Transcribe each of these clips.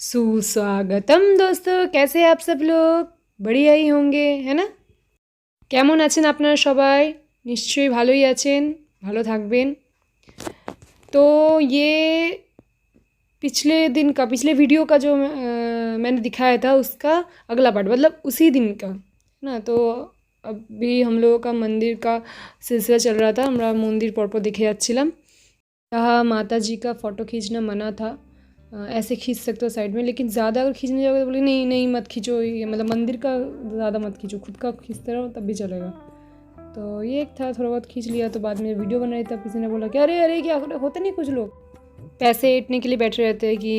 সুস্বাগতম দোস্ত, कैसे आप सब लोग? बढ़ियाই होंगे, है ना? কেমন আছেন আপনারা সবাই? নিশ্চয়ই ভালোই আছেন, ভালো থাকবেন। तो ये पिछले वीडियो का जो मैंने दिखाया था उसका अगला पार्ट, मतलब उसी दिन का ना। तो अभी हम लोगों का मंदिर का सिलसिला चल रहा था, আমরা মন্দির পরপর দেখে যাচ্ছিলাম। यहाँ माता जी का फ़ोटो खींचना मना था, ऐसे खींच सकते हो साइड में, लेकिन ज़्यादा अगर खींचने जाओगे तो बोले नहीं नहीं मत खींचो, ये मतलब मंदिर का ज़्यादा मत खींचो, खुद का खींचते रहो तब भी चलेगा। तो ये एक था, थोड़ा बहुत खींच लिया। तो बाद में वीडियो बन रही, तब किसी ने बोला कि अरे अरे क्या होता नहीं, कुछ लोग पैसे ऐंठने के लिए बैठे रहते हैं कि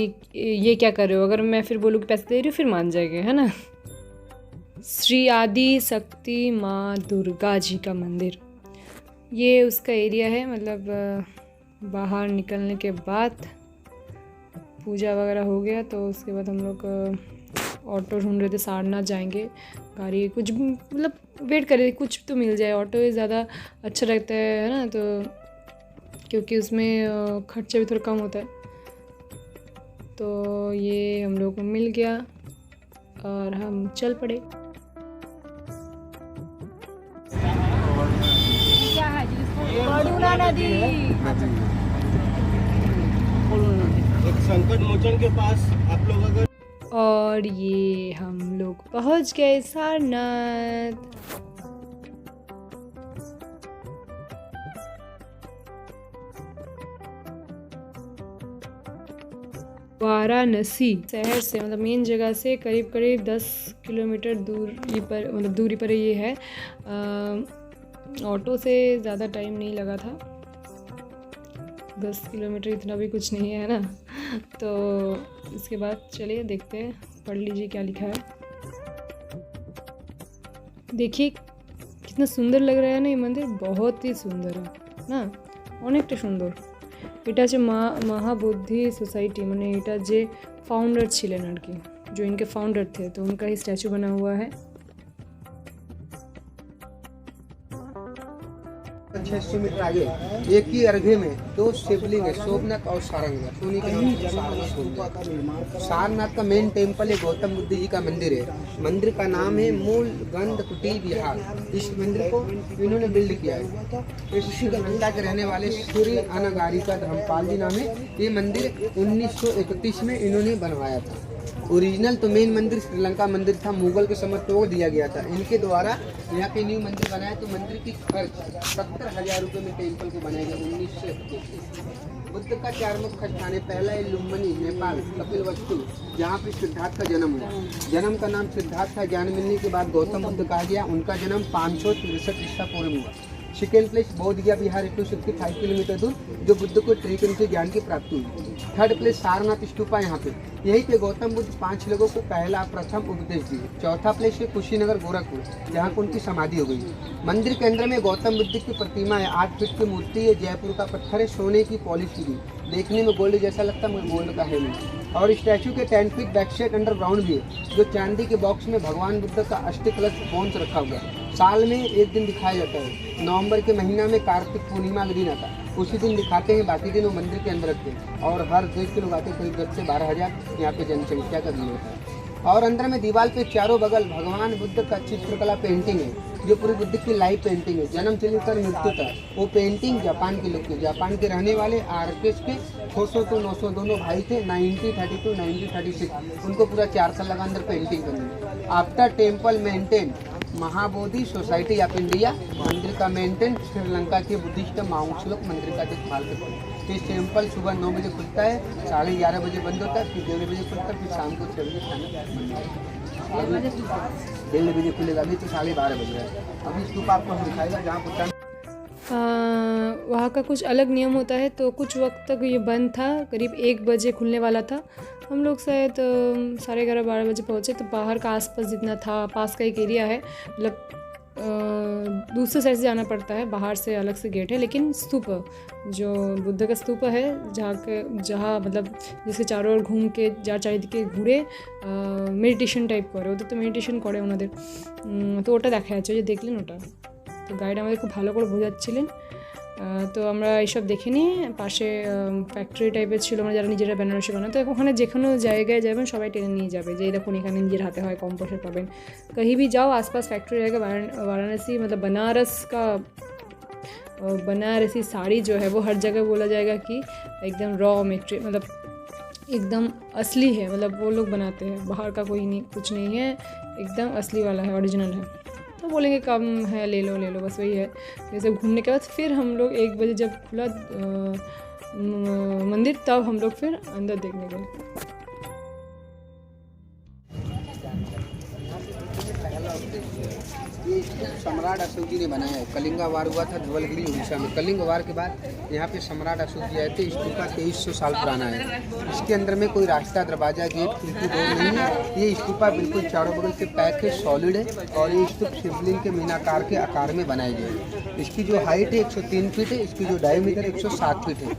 ये क्या कर रहे हो। अगर मैं फिर बोलूँ कि पैसे दे रही हूँ फिर मान जाएंगे, है ना। श्री आदि शक्ति माँ दुर्गा जी का मंदिर, ये उसका एरिया है। मतलब बाहर निकलने के बाद पूजा वगैरह हो गया तो उसके बाद हम लोग ऑटो ढूंढ रहे थे, सारनाथ जाएंगे। गाड़ी कुछ मतलब वेट कर रहे थे, कुछ तो मिल जाए। ऑटो ज़्यादा अच्छा रहता है ना, तो क्योंकि उसमें खर्चा भी थोड़ा कम होता है। तो ये हम लोग को मिल गया और हम चल पड़े। एक संकट मोचन के पास आप लोग अगर और ये हम लोग पहुंच गए सारनाथ। वाराणसी शहर से, मतलब मेन जगह से करीब 10 किलोमीटर दूरी पर ये है। ऑटो से ज़्यादा टाइम नहीं लगा था, 10 किलोमीटर इतना भी कुछ नहीं है ना। तो इसके बाद चलिए देखते हैं, पढ़ लीजिए क्या लिखा है। देखिए कितना सुंदर लग रहा है ना, ये मंदिर बहुत ही सुंदर है ना, অনেকটা সুন্দর। এটা হচ্ছে महाबोधि सोसाइटी, মানে এটা যে फाउंडर ছিলেন আর কি, जो इनके फाउंडर थे, तो उनका ही स्टैचू बना हुआ है। 600 मीटर आगे एक ही अर्घे में दो शिवलिंग है, सोमनाथ और सारंगनाथ। उन्हीं के नाम से सारनाथ होता है। सारनाथ का मेन टेम्पल है, गौतम बुद्ध जी का मंदिर है। मंदिर का नाम है मूल गंध कुटी विहार। इस मंदिर को इन्होंने बिल्ड किया है। इस श्रीलंका के रहने वाले सूर्य अनागारिका धर्मपाल जी नाम है। ये मंदिर 1931 में इन्होंने बनवाया था। ओरिजिनल तो मेन मंदिर श्रीलंका मंदिर था, मुगल के समय तो दिया गया था। इनके द्वारा यहाँ पे न्यू मंदिर बनाया, तो मंदिर की खर्च 70,000 रुपये में टेम्पल को बनाया गया 1931। बुद्ध का 4 मुख्य स्थान है। पहला है लुम्बिनी नेपाल, कपिलवस्तु, जहाँ पे सिद्धार्थ का जन्म हुआ। जन्म का नाम सिद्धार्थ था, ज्ञान मिलने के बाद गौतम बुद्ध कहा गया। उनका जन्म 563 ईसा पूर्व में हुआ। सेकेंड प्लेस बोध गया विहार 265 किलोमीटर दूर, जो बुद्ध को त्रिकोण से ज्ञान की प्राप्ति हुई। थर्ड प्लेस सारनाथ स्तूपा, यहाँ पे यहीं पे गौतम बुद्ध 5 लोगों को प्रथम उपदेश दिए। चौथा प्लेस है कुशीनगर गोरखपुर, जहाँ पर उनकी समाधि हो गई। मंदिर के अंदर में गौतम बुद्ध की प्रतिमा है, 8 फीट की मूर्ति है, जयपुर का पत्थर है, सोने की पॉलिश की, देखने में गोल्ड जैसा लगता है, मगर गोल्ड का है नहीं। और स्टैचू के 10 फीट बैक साइड अंडरग्राउंड भी है, जो चांदी के बॉक्स में भगवान बुद्ध का अष्ट कलश बोन्स रखा हुआ है। साल में एक दिन दिखाया जाता है, नवंबर के महीना में कार्तिक पूर्णिमा का दिन आता है, उसी दिन दिखाते हैं। बाकी दिन वो मंदिर के अंदर रखते हैं। और हर देश के लोग आते हैं, करीब 10 से 12,000 यहाँ पे जनसंख्या का भी होता है। और अंदर में दीवार पे चारों बगल भगवान बुद्ध का चित्रकला पेंटिंग है, जो पूरी बुद्ध की लाइव पेंटिंग है, जन्म से लेकर मृत्यु तक। वो पेंटिंग जापान के लोग थे, जापान के रहने वाले आर्टिस्ट के 600 to 900 दोनों भाई थे। 1932 1936 उनको पूरा 4 साल लगा अंदर पेंटिंग करने। After temple maintain Mahabodhi society of India, मंदिर का मेंटेन श्रीलंका के बुद्धिस्ट माउंट्स लोग मंदिर का देखभाल करते हैं। इस टेम्पल सुबह 9 बजे खुलता है, 11:30 बजे बंद होता है, फिर 1:30 बजे खुलता है, फिर शाम को 6 बजे खाना 1:30 बजे खुलेगा। अभी तो 12:30 बज रहा है। अभी स्तूप आपको हम दिखाएगा जहाँ पर वहाँ का कुछ अलग नियम होता है, तो कुछ वक्त तक ये बंद था, करीब 1 बजे खुलने वाला था। हम लोग शायद 11:30-12 बजे पहुँचे। तो बाहर का आसपास जितना था, पास का एक एरिया है, मतलब दूसरे साइड से जाना पड़ता है, बाहर से अलग से गेट है। लेकिन स्तूप, जो बुद्ध का स्तूप है, जहाँ मतलब जिसके चारों ओर घूम के যার চারিদিকে ঘুরে মেডিটেশন টাইপ করে, ওদের তো মেডিটেশন করে ওনাদের। তো ওটা দেখা যাচ্ছে, ওই যে দেখলেন ওটা। তো গাইড আমাদের খুব ভালো করে বোঝাচ্ছিলেন। তো আমরা এইসব দেখিনি। পাশে ফ্যাক্টরি টাইপের ছিল, আমরা যারা নিজেরা বেনারসি বানাতো। ওখানে যে কোনো জায়গায় যাবেন সবাই টেনে নিয়ে যাবে যে এই দেখুন এখানে নিজের হাতে হয়, কম পয়সা পাবেন। कहीं भी जाओ आसपास फैक्ट्री रहेगा। वाराणसी मतलब बनारस का बनारसी साड़ी जो है वो हर जगह बोला जाएगा कि एकदम रॉ मेटेरियल, मतलब एकदम असली है, मतलब वो लोग बनाते हैं, बाहर का कोई नहीं, कुछ नहीं है, एकदम असली वाला है, ओरिजिनल है। तो बोलेंगे कम है ले लो बस वही है। जैसे घूमने के बाद फिर हम लोग 1 बजे जब खुला मंदिर तब हम लोग फिर अंदर देखने गए। ये सम्राट अशोक जी ने बनाया है। कलिंगा वार हुआ था धवलगिरी उड़ीसा में। कलिंग वार के बाद यहाँ पे सम्राट अशोक जी आए थे। स्तूपा 2300 साल पुराना है। इसके अंदर में कोई रास्ता, दरवाजा, गेट, खिड़की डोर नहीं है। ये स्तूपा बिल्कुल चारों बगल से पैक है, सॉलिड है। और ये स्तूप शिवलिंग के मीनाकार के आकार में बनाए गए हैं। इसकी जो हाइट है 103 फीट है। इसकी जो डायमीटर 107 फीट है।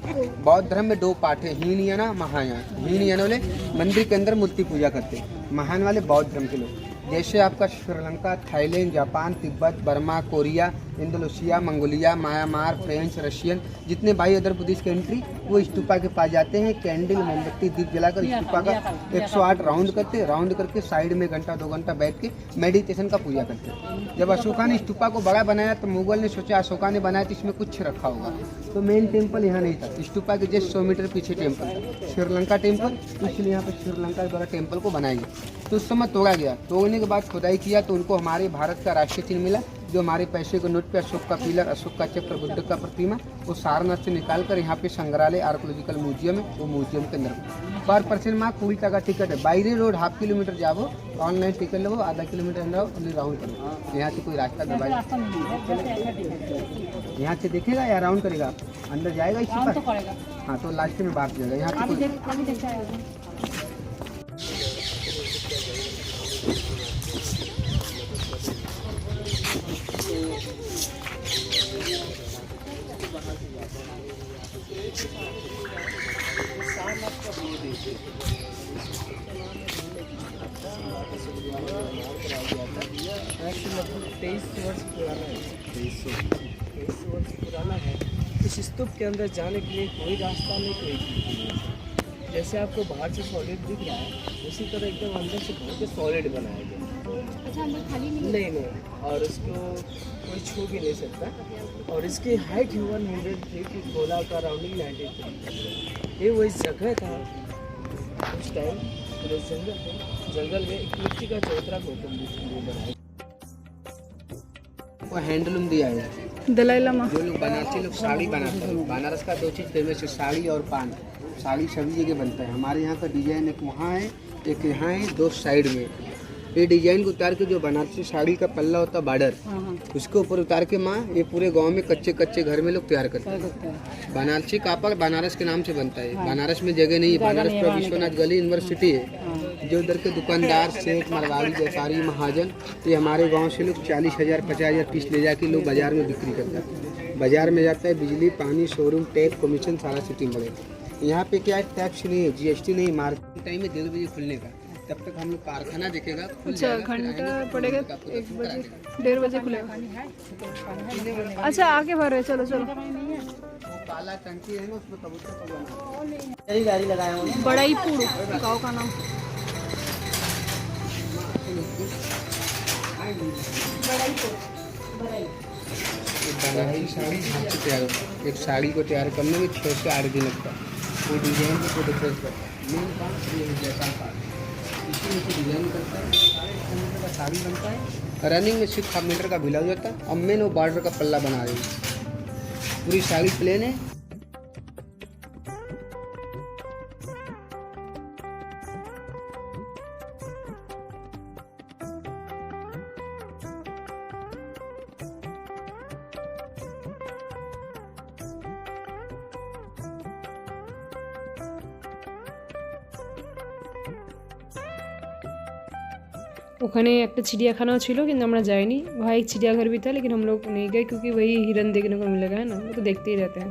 बौद्ध धर्म में 2 पार्ट है, हीनयाना, महायान। हीनयाना वाले मंदिर के अंदर मूर्ति पूजा करते हैं, महान वाले बौद्ध धर्म के लोग। जैसे आपका Sri Lanka, Thailand, Japan, Tibet, Burma, Korea, Indonesia, Mongolia, Myanmar, French, Russian, जितने भाई अदर बुद्धिस्ट कंट्री वो स्तूपा के पास जाते हैं। कैंडल, मोमबत्ती, दीप जलाकर स्तूपा का 108 राउंड करके साइड में घंटा 2 घंटा बैठ के मेडिटेशन का पूजा करते हैं। जब अशोका ने स्तूपा को बड़ा बनाया तो मुगल ने सोचा अशोका ने बनाया तो इसमें कुछ रखा होगा, तो मेन टेम्पल यहाँ नहीं था। स्तूपा के जस्ट 100 मीटर पीछे टेम्पल था, श्रीलंका टेम्पल। इसलिए यहाँ पर श्रीलंका द्वारा टेम्पल को बनाया गया। तो उस समय तोड़ा गया। तोड़ने के बाद खुदाई किया तो उनको हमारे भारत का राष्ट्रीय चिन्ह मिला, जो हमारे पैसे के नोट पे अशोक का पिलर, अशोक का चक्र, बुद्ध का प्रतिमा, वो सारनाथ से निकाल कर यहाँ पे संग्रहालय आर्कोलॉजिकल म्यूजियम है। वो म्यूजियम के अंदर पर पर्सन मार्क 20 টাকা टिकट है। बाइरे रोड ½ किलोमीटर जाओ, ऑनलाइन टिकट लो, आधा किलोमीटर अंदर ओनली राउंड करो। यहाँ से कोई रास्ता दबाई यहाँ से देखेगा या राउंड करेगा, अंदर जाएगा इसी पास। हाँ तो लास्ट में बात जाएगा यहाँ से। लगभग 23 वर्ष पुराना है। 23 वर्ष पुराना है। इस स्तूप के अंदर जाने के लिए कोई रास्ता नहीं, कोई खिड़की नहीं। जैसे आपको बाहर से सॉलिड दिख रहा है उसी तरह एकदम अंदर से भर के सॉलिड बनाया गया। अच्छा, अंदर खाली नहीं, और उसको कोई छू भी नहीं सकता। और इसकी हाइट 100 फीट, गोला का राउंडिंग 90 फीट। ये वही जगह था उस टाइम, जंगल में एक मिट्टी का चौतरा गौतम बुद्ध ने बनाया। वो हैंडलूम दिया है। दलाई लामा जो लोग बनाते लोग साड़ी बनाते हैं। बनारस का 2 चीज़ फेमस है, साड़ी और पान। साड़ी सभी जगह बनता है। हमारे यहाँ का डिजाइन एक वहाँ है, एक यहाँ है, 2 साइड में। ये डिजाइन को उतार के जो बनारसी साड़ी का पल्ला होता है बॉर्डर, उसके ऊपर उतार के माँ ये पूरे गांव में कच्चे घर में लोग तैयार करते हैं। बनारसी कापड़ बनारस के नाम से बनता है। बनारस में जगह नहीं है। बनारस पर विश्वनाथ गली यूनिवर्सिटी है। जो उधर के दुकानदार, सेठ, मारवाड़ी, व्यापारी, महाजन, ये हमारे गांव से लोग 40,000 50,000 पीस ले जाके लोग बाजार में बिक्री करते हैं। बाजार में जाता है, बिजली, पानी, शोरूम, टैक्स, कमीशन सारा सिटी में बढ़ेगा। यहाँ पे क्या है, टैक्स नहीं है, GST नहीं। मार्केट टाइम है 1:30 बजे खुलने का, तब तक हम लोग कारखाना देखेगा। अच्छा, घंटा पड़ेगा 1 बजे, 1:30 बजे खुलेगा। अच्छा आगे भर रहे, चलो चलो। काला टंकी है ना, उसमें कबूतर गाड़ी लगाया हूँ। बड़ाईपुर गाँव का नाम। बनारसी साड़ी हाथ से तैयार होता है। एक साड़ी को तैयार करने में 6 से 8 दिन लगता है। वो डिजाइन को डिफरेंस करता है। मेन काम ये है, जैसा पार्ट इसी में से डिजाइन करता है, 5 मीटर का साड़ी बनता है। रनिंग में सिर्फ 1/2 मीटर का ब्लाउज होता है। अब मैंने वो बॉर्डर का पल्ला बना रही हूँ। पूरी साड़ी प्लेन है। ওখানে একটা চিড়িয়াখানাও ছিল কিন্তু আমরা যাইনি। वहाँ एक चिड़ियाघर भी था लेकिन हम लोग नहीं गए क्योंकि वही हिरन देखने को मिलेगा, है ना, वो तो देखते ही रहते हैं।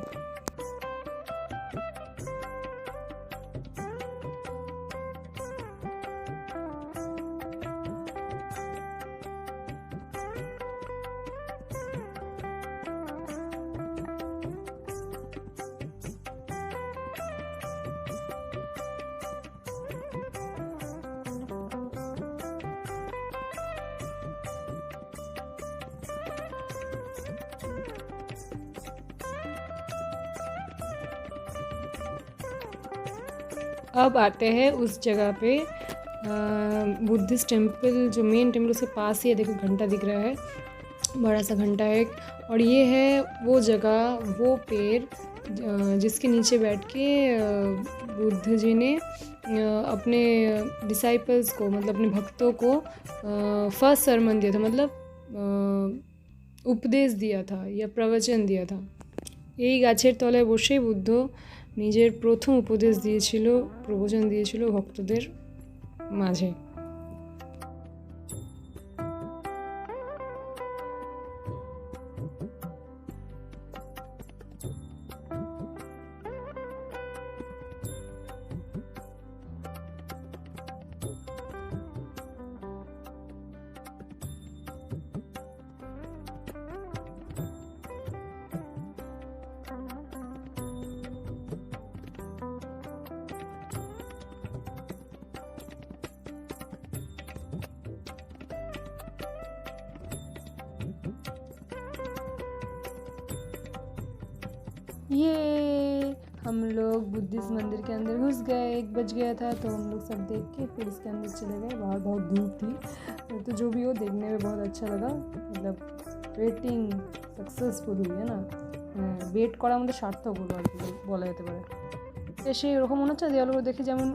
अब आते हैं उस जगह पे बुद्धिस्ट टेम्पल, जो मेन टेम्पल उसके पास ही है, देखो घंटा दिख रहा है, बड़ा सा घंटा है। और ये है वो जगह, वो पेड़ जिसके नीचे बैठ के बुद्ध जी ने अपने डिसाइपल्स को, मतलब अपने भक्तों को फर्स्ट सरमन दिया था, मतलब उपदेश दिया था या प्रवचन दिया था। এই গাছের তলায় বসেই বুদ্ধ নিজের প্রথম উপদেশ দিয়েছিল, প্রবচন দিয়েছিল ভক্তদের মাঝে। ये हम लोग बुद्धिस्ट मंदिर के अंदर घुस गए, 1 बज गया था, तो हम लोग सब देख के फिर इसके अंदर चले गए। बाहर बहुत धूप थी, तो जो भी हो देखने में बहुत अच्छा लगा, मतलब वेटिंग सक्सेसफुल हुई है ना, वेट করা আমাদের সার্থক হলো আর কি বলা যেতে পারে। এসে এরকম মনে হচ্ছে দেওয়ালগুলো দেখে যেমন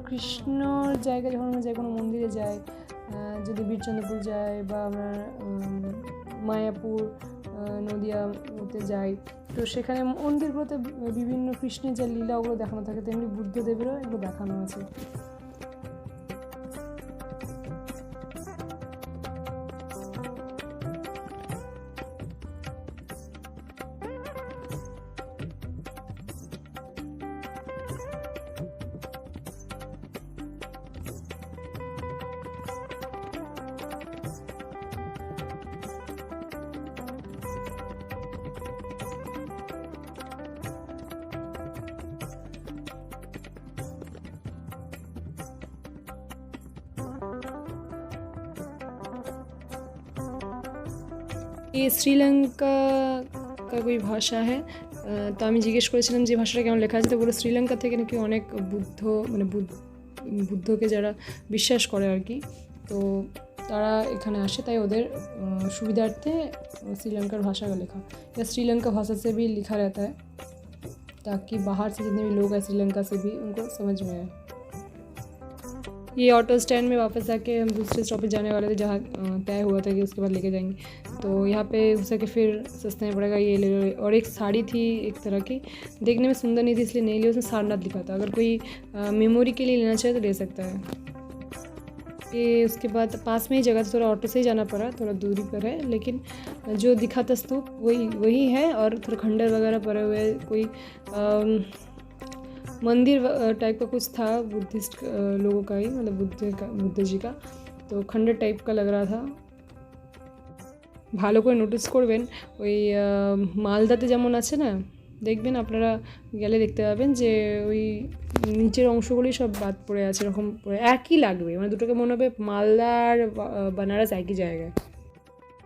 কৃষ্ণর জায়গায় যখন আমরা যাই, কোনো মন্দিরে যাই, যদি বীরচন্দ্রপুর যাই বা আমরা মায়াপুর নদিয়া ওতে যাই, তো সেখানে মন্দিরগুলোতে বিভিন্ন কৃষ্ণের যে লীলা ওগুলো দেখানো থাকে, তেমনি বুদ্ধদেবেরও এগুলো দেখানো আছে। ये श्रीलंका का कोई भाषा है, তো আমি জিজ্ঞেস করেছিলাম যে ভাষাটা কেমন লেখা আছে, তো বলে শ্রীলঙ্কা থেকে নাকি অনেক বুদ্ধকে যারা বিশ্বাস করে আর কি, তো তারা এখানে আসে, তাই ওদের সুবিধার্থে श्रीलंकर भाषा का लिखा या श्रीलंका भाषा से भी लिखा रहता है, ताकि बाहर से जितने भी लोग हैं श्रीलंका से भी उनको समझ में आए। ये ऑटो स्टैंड में वापस आके हम दूसरे स्टॉपेज जाने वाले थे, जहाँ तय हुआ था कि उसके बाद लेके जाएंगे, तो यहाँ पे हो सके फिर सस्ते में पड़ेगा, ये ले लो। और एक साड़ी थी एक तरह की, देखने में सुंदर नहीं थी इसलिए नहीं ली, उसमें सारनाथ लिखा था, अगर कोई मेमोरी के लिए लेना चाहे तो ले सकता है। ये उसके बाद पास में ही जगह था, थोड़ा ऑटो से ही जाना पड़ा, थोड़ा दूरी पर है, लेकिन जो दिखा था स्तूप वही है, और थोड़ा खंडर वगैरह पड़े हुए, कोई मंदिर टाइप का कुछ था बुद्धिस्ट लोगों का ही, मतलब बुद्ध जी का, तो खंडर टाइप का लग रहा था। ভালো করে নোটিস করবেন, ওই মালদাতে যেমন আছে না, দেখবেন আপনারা গেলে দেখতে পাবেন যে ওই নিচের অংশগুলি সব বাদ পড়ে আছে, এরকম একই লাগবে, মানে দুটোকে মনে হবে মালদা আর বানারস একই জায়গায়।